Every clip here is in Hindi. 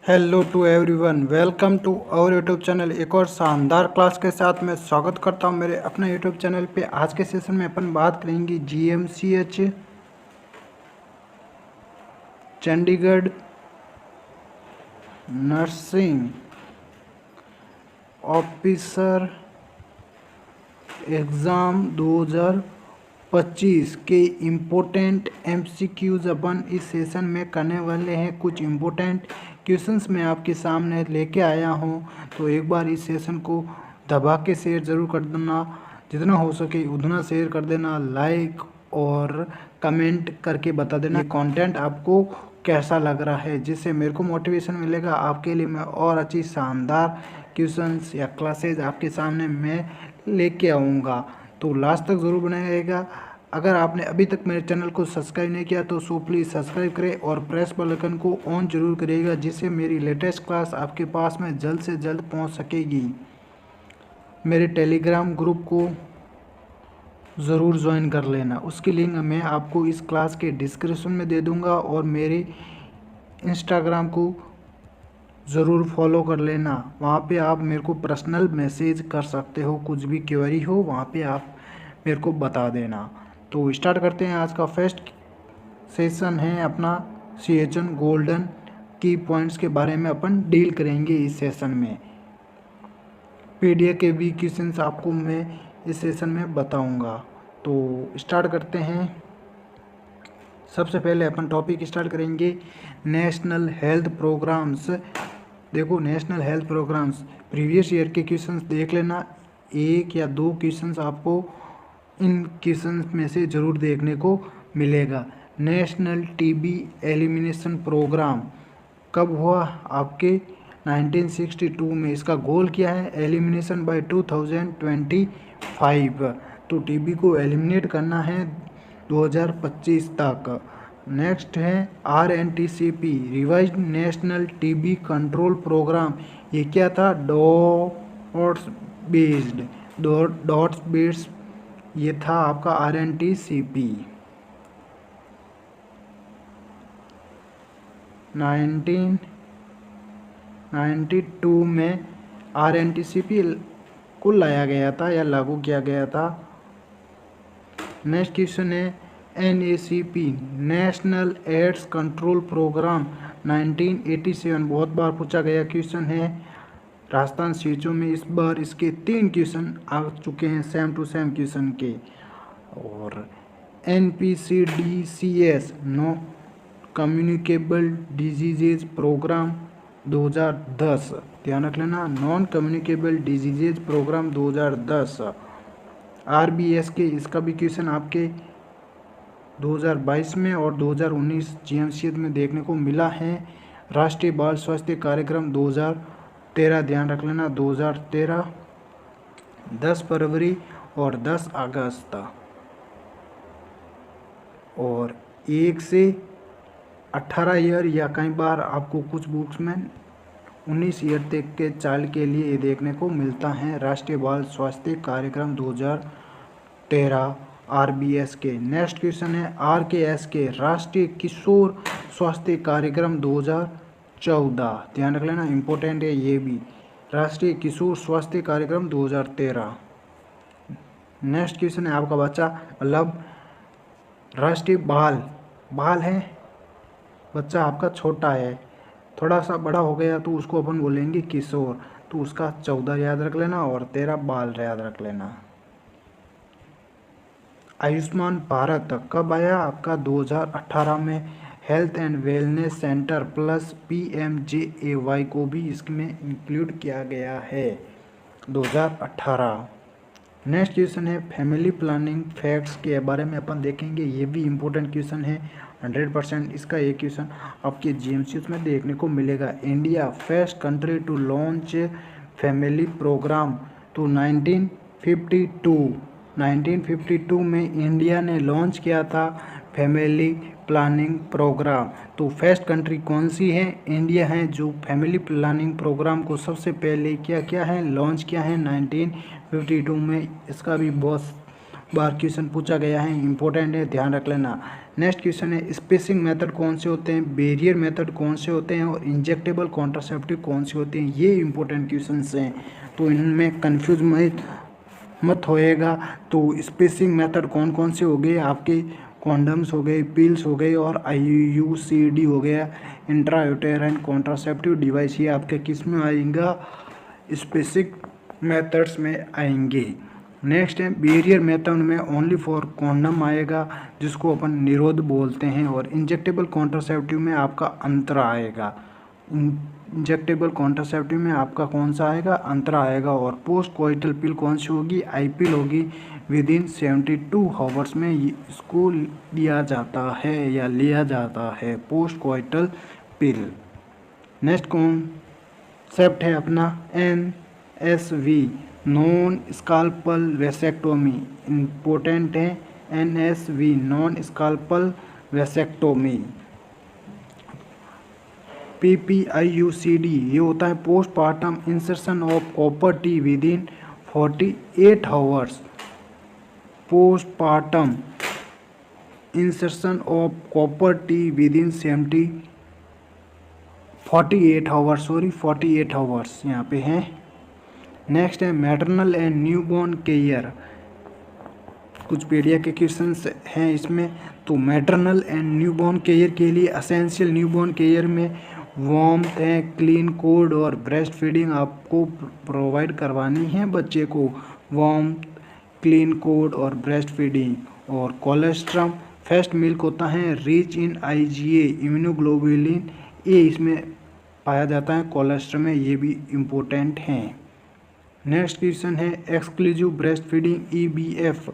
Hello to everyone, welcome to our YouTube channel. एक और शानदार क्लास के साथ मैं स्वागत करता हूं मेरे अपने यूट्यूब चैनल पे। आज के सेशन में अपन बात करेंगे GMCH Chandigarh nursing officer exam 2025 के इम्पोर्टेंट एमसीक्यूज़ अपन इस सेशन में करने वाले हैं। कुछ इम्पोर्टेंट क्वेश्चंस मैं आपके सामने लेके आया हूं, तो एक बार इस सेशन को दबा के शेयर ज़रूर कर देना, जितना हो सके उतना शेयर कर देना, लाइक और कमेंट करके बता देना ये कंटेंट आपको कैसा लग रहा है, जिससे मेरे को मोटिवेशन मिलेगा आपके लिए मैं और अच्छी शानदार क्वेश्चंस या क्लासेज आपके सामने मैं लेके आऊँगा। तो लास्ट तक ज़रूर बने रहेगा। अगर आपने अभी तक मेरे चैनल को सब्सक्राइब नहीं किया तो सो प्लीज़ सब्सक्राइब करें और प्रेस बेल आइकन को ऑन जरूर करिएगा, जिससे मेरी लेटेस्ट क्लास आपके पास में जल्द से जल्द पहुंच सकेगी। मेरे टेलीग्राम ग्रुप को ज़रूर ज्वाइन कर लेना, उसकी लिंक मैं आपको इस क्लास के डिस्क्रिप्शन में दे दूंगा, और मेरे इंस्टाग्राम को ज़रूर फॉलो कर लेना। वहाँ पे आप मेरे को पर्सनल मैसेज कर सकते हो, कुछ भी क्वेरी हो वहाँ पे आप मेरे को बता देना। तो स्टार्ट करते हैं। आज का फर्स्ट सेशन है अपना CHN गोल्डन की पॉइंट्स के बारे में अपन डील करेंगे इस सेशन में। PDF के भी क्वेश्चंस आपको मैं इस सेशन में बताऊंगा। तो स्टार्ट करते हैं। सबसे पहले अपन टॉपिक स्टार्ट करेंगे नेशनल हेल्थ प्रोग्राम्स। देखो, national health programmes previous year के क्वेश्चंस देख लेना। एक या दो क्वेश्चंस आपको इन क्वेश्चंस में से ज़रूर देखने को मिलेगा। नेशनल टीबी एलिमिनेशन प्रोग्राम कब हुआ? आपके 1962 में। इसका गोल क्या है? Elimination by 2025। तो टीबी को एलिमिनेट करना है 2025 तक। नेक्स्ट है RNTCP revised national TB control programme. ये क्या था? डॉट्स बेस्ड ये था आपका RNTCP। 1992 में RNTCP को लाया गया था या लागू किया गया था। नेक्स्ट क्वेश्चन है NACP national AIDS control programme 1987। बहुत बार पूछा गया क्वेश्चन है राजस्थान सीटों में। इस बार इसके 3 क्वेश्चन आ चुके हैं सेम टू सेम क्वेश्चन के। और NPCDCS non communicable diseases programme 2010। ध्यान रख लेना, non communicable diseases programme 2010। RBS के इसका भी क्वेश्चन आपके 2022 में और 2019 GMCH में देखने को मिला है। राष्ट्रीय बाल स्वास्थ्य कार्यक्रम 2013। ध्यान रख लेना, 2013 10 फरवरी और 10 अगस्त। और 1 से 18 ईयर या कई बार आपको कुछ बुक्स में 19 ईयर तक के चाइल्ड के लिए ये देखने को मिलता है। राष्ट्रीय बाल स्वास्थ्य कार्यक्रम 2013 RBS के। नेक्स्ट क्वेश्चन है RKS के राष्ट्रीय किशोर स्वास्थ्य कार्यक्रम 2014। ध्यान रख लेना, इम्पोर्टेंट है ये भी। राष्ट्रीय किशोर स्वास्थ्य कार्यक्रम 2013। नेक्स्ट क्वेश्चन है आपका बच्चा, मतलब राष्ट्रीय बाल है, बच्चा आपका छोटा है, थोड़ा सा बड़ा हो गया तो उसको अपन बोलेंगे किशोर। तो उसका 14 याद रख लेना और 13 बाल याद रख लेना। आयुष्मान भारत कब आया? आपका 2018 में। Health and wellness centre plus PMJAY को भी इसमें इंक्लूड किया गया है 2018। नेक्स्ट क्वेश्चन है फैमिली प्लानिंग फैक्ट्स के बारे में अपन देखेंगे। ये भी इम्पोर्टेंट क्वेश्चन है 100%। इसका एक क्वेश्चन आपके GMCH में देखने को मिलेगा। India first country to launch family programme तो 1952 में इंडिया ने लॉन्च किया था फैमिली प्लानिंग प्रोग्राम। तो फर्स्ट कंट्री कौन सी है? इंडिया है, जो फैमिली प्लानिंग प्रोग्राम को सबसे पहले क्या है लॉन्च किया है 1952 में। इसका भी बहुत बार क्वेश्चन पूछा गया है, इंपॉर्टेंट है, ध्यान रख लेना। नेक्स्ट क्वेश्चन है स्पेसिंग मेथड कौन से होते हैं, बैरियर मेथड कौन से होते हैं और इंजेक्टेबल कॉन्ट्रासेप्टिव कौन से होते हैं। ये इंपॉर्टेंट क्वेश्चन हैं, तो इनमें कन्फ्यूज मत होएगा। तो स्पेसिंग मेथड कौन कौन से हो गए आपके, कॉन्डम्स हो गए, पिल्स हो गए और IUCD हो गया, इंट्रायूटेराइन कॉन्ट्रासेप्टिव डिवाइस। ये आपके किस में आएगा, स्पेसिक मेथड्स में आएंगे। नेक्स्ट है बैरियर मेथड में ओनली फॉर कॉन्डम आएगा, जिसको अपन निरोध बोलते हैं, और इंजेक्टेबल कॉन्ट्रासेप्टिव में आपका अंतरा आएगा। इंजेक्टेबल कॉन्ट्रासेप्टिव में आपका कौन सा आएगा, अंतरा आएगा। और पोस्ट कोइटल पिल कौन सी होगी, IPIL होगी। विद इन 72 आवर्स में इसको लिया जाता है या लिया जाता है, पोस्ट कोइटल पिल। नेक्स्ट कॉन्सेप्ट है अपना NSV, नॉन स्काल्पल वेसेक्टोमी। इम्पोर्टेंट है NSV, नॉन स्काल्पल वेसेक्टोमी। PPIUCD ये होता है postmortem insertion of copper T with in 48 hours. Postmortem insertion of copper T with in 48 hours यहाँ पे हैं। नेक्स्ट है मैटरनल एंड न्यूबॉर्न केयर, कुछ पीडिया के क्वेश्चंस हैं इसमें। तो मैटरनल एंड न्यूबॉर्न केयर के लिए असेंशियल न्यूबॉर्न केयर में वार्मथ है, क्लीन कोड और ब्रेस्ट फीडिंग आपको प्रोवाइड करवानी है बच्चे को। वार्मथ, क्लीन कोड और ब्रेस्ट फीडिंग। और कोलेस्ट्रम फर्स्ट मिल्क होता है rich in IgA, immunoglobulin A इसमें पाया जाता है कोलेस्ट्रम में, ये भी इम्पोर्टेंट हैं। नेक्स्ट क्वेश्चन है exclusive breast feeding EBF,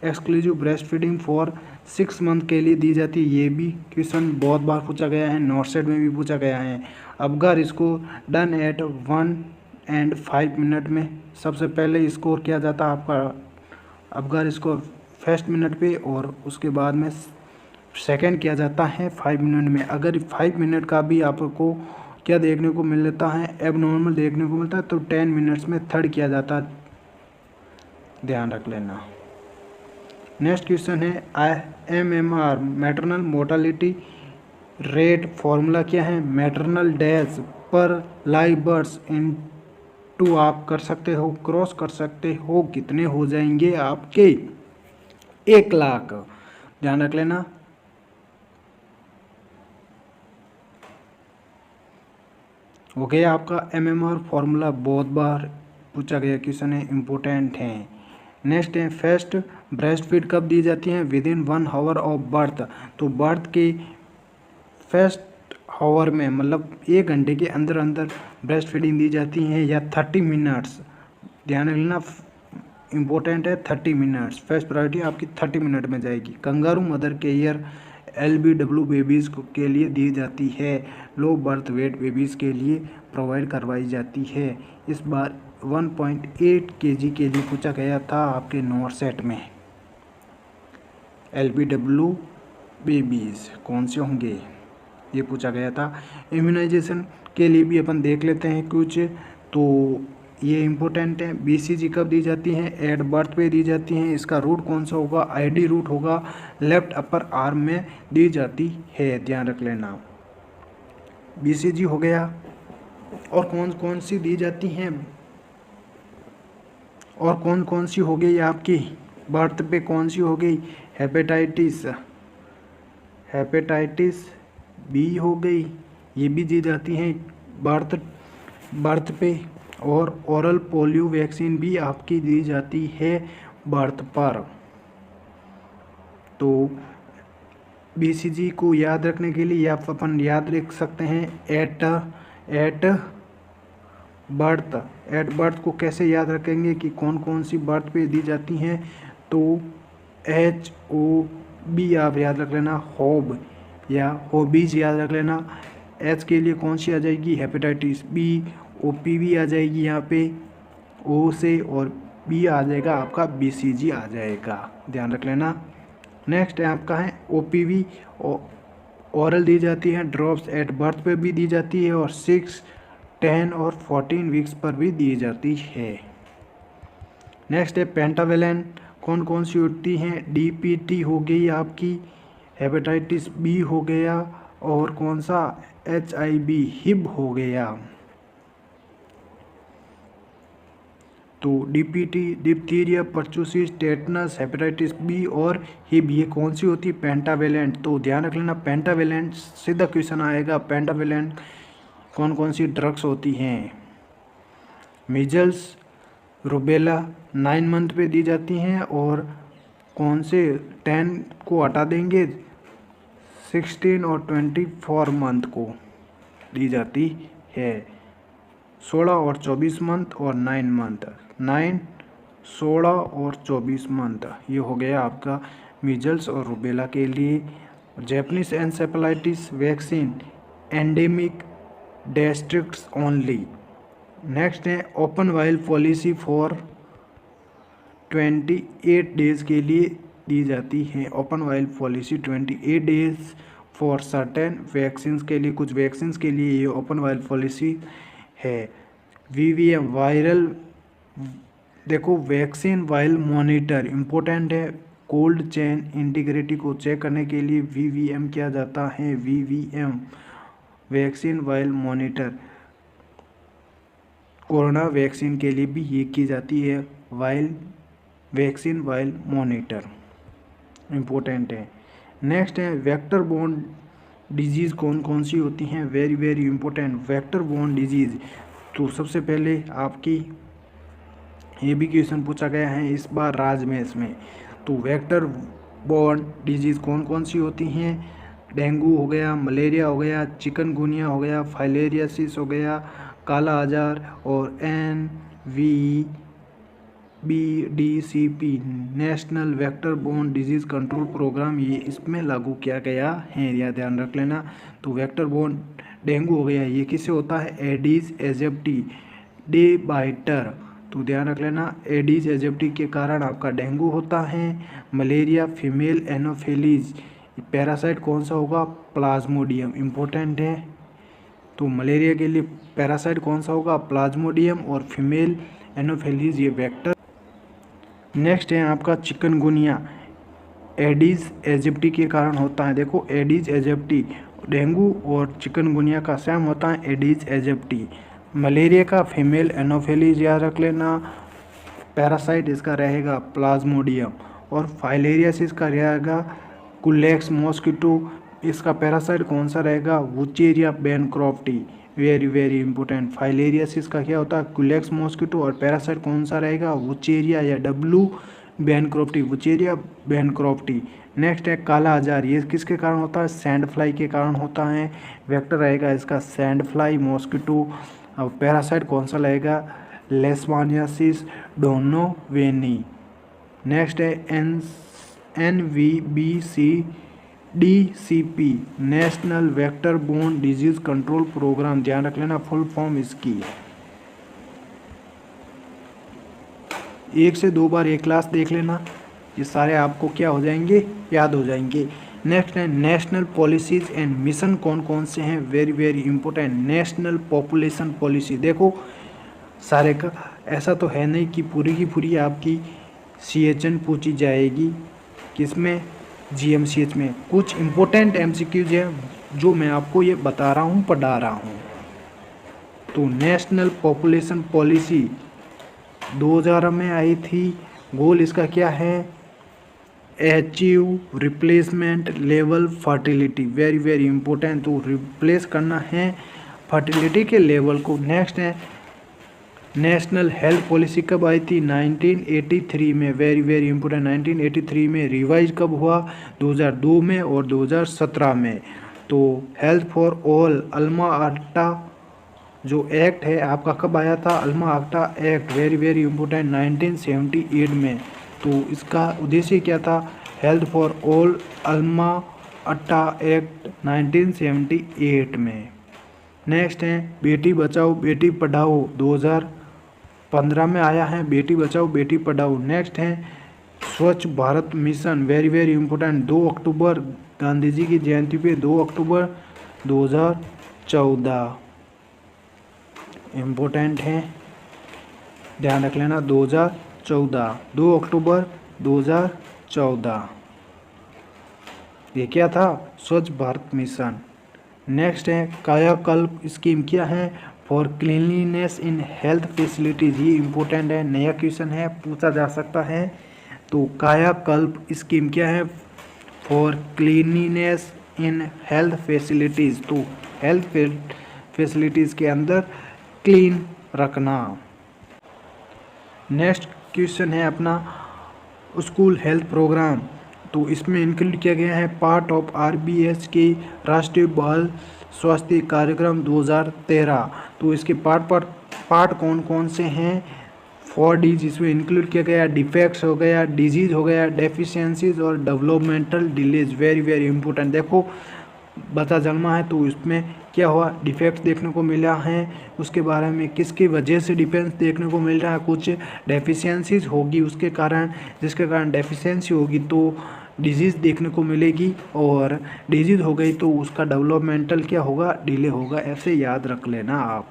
exclusive breast feeding for 6 month के लिए दी जाती है। ये भी क्वेश्चन बहुत बार पूछा गया है, नोट सेट में भी पूछा गया है। अगर इसको डन एट 1 and 5 मिनट में सबसे पहले स्कोर किया जाता है आपका अबगर स्कोर फर्स्ट मिनट पे, और उसके बाद में सेकंड किया जाता है 5 मिनट में। अगर 5 मिनट का भी आपको क्या देखने को मिल लेता है, एबनॉर्मल देखने को मिलता है, तो 10 मिनट्स में थर्ड किया जाता है, ध्यान रख लेना। नेक्स्ट क्वेश्चन है MMR, maternal mortality rate. Formula क्या है, मैटरनल डेज पर लाइव बर्ड्स इनटू आप कर सकते हो, क्रॉस कर सकते हो, कितने हो जाएंगे आपके 1 लाख, ध्यान रख लेना। हो गया आपका MMR फॉर्मूला, बहुत बार पूछा गया क्वेश्चन है, इम्पोर्टेंट है। नेक्स्ट है फर्स्ट ब्रेस्ट फीड कब दी जाती है, with in 1 hour of birth. तो बर्थ के फर्स्ट आवर में मतलब 1 घंटे के अंदर अंदर ब्रेस्ट फीडिंग दी जाती है, या 30 मिनट्स, ध्यान रखना इम्पोर्टेंट है 30 मिनट्स। फर्स्ट प्रायोरिटी आपकी 30 मिनट में जाएगी। Kangaroo mother care LBW babies के लिए दी जाती है, लो बर्थ वेट बेबीज़ के लिए प्रोवाइड करवाई जाती है। इस बार 1.8 kg के लिए पूछा गया था आपके नोट सेट में। LBW बेबीज़ कौन से होंगे, ये पूछा गया था। इम्यूनाइजेशन के लिए भी अपन देख लेते हैं कुछ, तो ये इम्पोर्टेंट है। BCG कब दी जाती है, एट बर्थ पे दी जाती हैं। इसका रूट कौन सा होगा, ID रूट होगा, लेफ्ट अपर आर्म में दी जाती है, ध्यान रख लेना। BCG हो गया, और कौन कौन सी दी जाती हैं, और कौन कौन सी हो गई आपकी बर्थ पे, कौन सी हो गई, हेपेटाइटिस B हो गई, ये भी दी जाती हैं बर्थ पे। और ओरल पोलियो वैक्सीन भी आपकी दी जाती है बर्थ पर। तो BCG को याद रखने के लिए आप अपन याद रख सकते हैं एट बर्थ को कैसे याद रखेंगे कि कौन कौन सी बर्थ पे दी जाती हैं, तो HOB आप याद रख लेना, हॉब या हॉबीज याद रख लेना। H के लिए कौन सी आ जाएगी, हेपेटाइटिस B, OPV आ जाएगी यहाँ पे O से, और B आ जाएगा आपका BCG आ जाएगा, ध्यान रख लेना। नेक्स्ट है आपका है OPV, ओरल दी जाती है, ड्रॉप्स एट बर्थ पे भी दी जाती है, और 6, 10 और 14 वीक्स पर भी दी जाती है। नेक्स्ट है पेंटावेलेंट कौन कौन सी होती हैं? DPT हो गई आपकी, हेपेटाइटिस बी हो गया, और कौन सा? HIV हिब हो गया। तो DPT diphtheria, pertussis, tetanus, hepatitis B और हिब ये कौन सी होती है? पेंटावेलेंट। तो ध्यान रख लेना, पेंटावेलेंट सीधा क्वेश्चन आएगा। पेंटावेलेंट कौन कौन सी ड्रग्स होती हैं? मीजल्स, रूबेला 9 मंथ पे दी जाती हैं, और कौन से 10 को हटा देंगे, 16 और 24 मंथ को दी जाती है। 16 और 24 मंथ और 9 मंथ, 9, 16 और 24 मंथ, ये हो गया आपका मीजल्स और रूबेला के लिए। Japanese encephalitis vaccine endemic districts only. Next है open vial policy for 28 days के लिए दी जाती है। Open vial policy 28 days for certain vaccine के लिए, कुछ वैक्सीन के लिए ये ओपन वाइल पॉलिसी है। VVM वायरल, देखो वैक्सीन वाइल मॉनिटर इम्पोर्टेंट है। कोल्ड चेन इंटीग्रिटी को चेक करने के लिए VVM किया जाता है। VVM vaccine vial monitor corona vaccine के लिए भी ये की जाती है। वैक्सीन वाइल मॉनिटर इम्पोर्टेंट है। नेक्स्ट है वेक्टर बोर्न डिजीज़ कौन कौन सी होती हैं? Very very important, vector borne disease. तो सबसे पहले आपकी ये भी क्वेश्चन पूछा गया है इस बार राजमेश में। तो वेक्टर बोर्न डिजीज़ कौन कौन सी होती हैं? डेंगू हो गया, मलेरिया हो गया, चिकनगुनिया हो गया, फाइलेरियासिस हो गया, काला आजार, और NVBDCP national vector borne disease control programme ये इसमें लागू किया गया है, यह ध्यान रख लेना। तो वेक्टर बोर्न डेंगू हो गया, ये किससे होता है? Aedes aegypti day biter. तो ध्यान रख लेना, एडिस एजिप्टी के कारण आपका डेंगू होता है। मलेरिया फीमेल एनोफिलीज पैरासाइट कौन सा होगा? प्लाज्मोडियम इम्पोर्टेंट है। तो मलेरिया के लिए पैरासाइट कौन सा होगा? प्लाज्मोडियम, और फीमेल एनोफिलीज ये वेक्टर। नेक्स्ट है आपका चिकनगुनिया, एडिस एजिप्टी के कारण होता है। देखो एडिस एजिप्टी, डेंगू और चिकनगुनिया का सेम होता है एडिस एजिप्टी। मलेरिया का फीमेल एनोफिलीज याद रख लेना, पैरासाइट इसका रहेगा प्लाज्मोडियम, और फाइलेरियासिस का रहेगा कुलेक्स मॉस्किटो, इसका पैरासाइट कौन सा रहेगा? Wuchereria bancrofti. Very very important, filariasis का क्या होता है? कुलेक्स मॉस्किटो, और पैरासाइट कौन सा रहेगा? वुचेरिया या W bancrofti, Wuchereria bancrofti. Next है काला आजार, ये किसके कारण होता है? सैंड फ्लाई के कारण होता है। वेक्टर रहेगा इसका सैंड फ्लाई मॉस्किटो, और पैरासाइट कौन सा रहेगा? Leishmaniasis donovani. नेक्स्ट है NVBCDCP national vector borne disease control programme, ध्यान रख लेना फुल फॉर्म इसकी। 1 से 2 बार ये क्लास देख लेना, ये सारे आपको क्या हो जाएंगे? याद हो जाएंगे। नेक्स्ट है नेशनल पॉलिसीज एंड मिशन कौन कौन से हैं? Very very important, national population policy. देखो सारे का ऐसा तो है नहीं कि पूरी की पूरी आपकी CHN पूछी जाएगी, किसमें? GMCH में। कुछ इम्पोर्टेंट MCQs हैं जो मैं आपको ये बता रहा हूँ, पढ़ा रहा हूँ। तो नेशनल पॉपुलेशन पॉलिसी 2000 में आई थी। गोल इसका क्या है? Achieve replacement level fertility, very very important. तो रिप्लेस करना है फर्टिलिटी के लेवल को। नेक्स्ट है नेशनल हेल्थ पॉलिसी कब आई थी? 1983 में, वेरी वेरी इंपॉर्टेंट। 1983 में। रिवाइज कब हुआ? 2002 में और 2017 में। तो हेल्थ फॉर ऑल अल्मा आटा जो एक्ट है आपका कब आया था? अल्मा आटा एक्ट, वेरी वेरी इंपॉर्टेंट, 1978 में। तो इसका उद्देश्य क्या था? हेल्थ फॉर ऑल अल्मा आटा एक्ट 1978 में। नेक्स्ट है बेटी बचाओ बेटी पढ़ाओ, 2015 में आया है, बेटी बचाओ बेटी पढ़ाओ। नेक्स्ट है स्वच्छ Bharat mission, very very important, 2 अक्टूबर गांधी जी की जयंती पे 2 अक्टूबर 2014 इम्पोर्टेंट है, ध्यान रख लेना। 2014 2 अक्टूबर 2014। ये क्या था? स्वच्छ भारत मिशन। नेक्स्ट है कायाकल्प स्कीम। क्या है? For cleanliness in health facilities. ये इम्पोर्टेंट है, नया क्वेश्चन है, पूछा जा सकता है। तो कायाकल्प स्कीम क्या है? For cleanliness in health facilities. तो हेल्थ फैसिलिटीज़ के अंदर क्लीन रखना। नेक्स्ट क्वेश्चन है अपना स्कूल हेल्थ प्रोग्राम। तो इसमें इंक्लूड किया गया है पार्ट ऑफ RBS के राष्ट्रीय बाल स्वास्थ्य कार्यक्रम 2013। तो इसके पार्ट कौन कौन से हैं? 4D जिसमें इंक्लूड किया गया डिफेक्ट्स हो गया, डिजीज़ हो गया, डेफिशिएंसीज और developmental delays. Very very important. देखो बच्चा जन्मा है तो इसमें क्या हुआ? डिफेक्ट्स देखने को मिला है, उसके बारे में किसकी वजह से डिफेक्ट्स देखने को मिल रहा है, कुछ डेफिशिएंसीज होगी उसके कारण, जिसके कारण डेफिशिएंसी होगी तो डिजीज़ देखने को मिलेगी, और डिजीज़ हो गई तो उसका डेवलपमेंटल क्या होगा? डिले होगा। ऐसे याद रख लेना आप।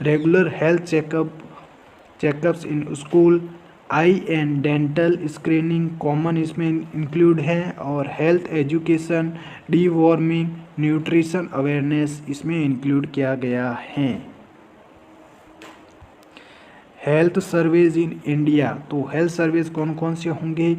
Regular health checkups in school, I and dental screening common इसमें इंक्लूड है, और health education, deworming, nutrition awareness इसमें इंक्लूड किया गया है। Health surveys in India. तो हेल्थ सर्वेज कौन कौन से होंगे?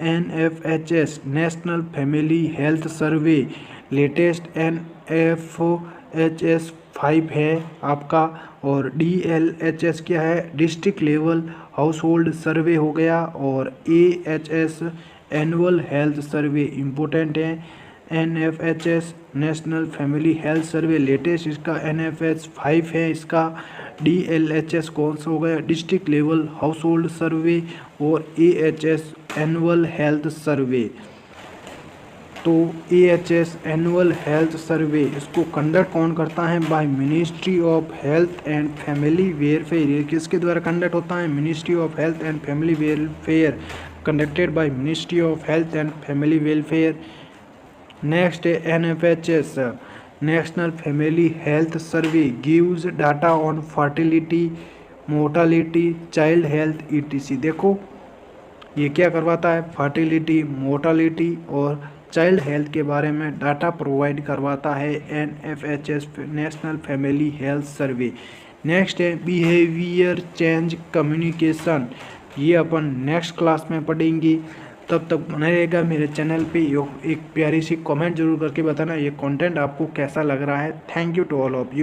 NFHS national family health survey, latest NFHS 5 है आपका, और DLHS क्या है? डिस्ट्रिक्ट लेवल हाउस होल्ड सर्वे हो गया, और AHS annual health survey important है। NFHS national family health survey latest इसका NFH 5 है इसका। DLHS कौन सा हो गया? डिस्ट्रिक्ट लेवल हाउस होल्ड सर्वे, और AHS एनुअल हेल्थ सर्वे। तो AHS एनुअल हेल्थ सर्वे इसको कंडक्ट कौन करता है? By ministry of health and family welfare. ये किसके द्वारा कंडक्ट होता है? Ministry of health and family welfare, conducted by ministry of health and family welfare. Next है NFHS national family health survey gives data on fertility, mortality, child health ETC। देखो ये क्या करवाता है? फर्टिलिटी, मोर्टालिटी और चाइल्ड हेल्थ के बारे में डाटा प्रोवाइड करवाता है NFHS national family health survey. Next है बिहेवियर चेंज कम्युनिकेशन। ये अपन नेक्स्ट क्लास में पढ़ेंगे। तब तक बने रहेगा मेरे चैनल पे। एक प्यारी सी कमेंट जरूर करके बताना ये कंटेंट आपको कैसा लग रहा है। Thank you to all of you.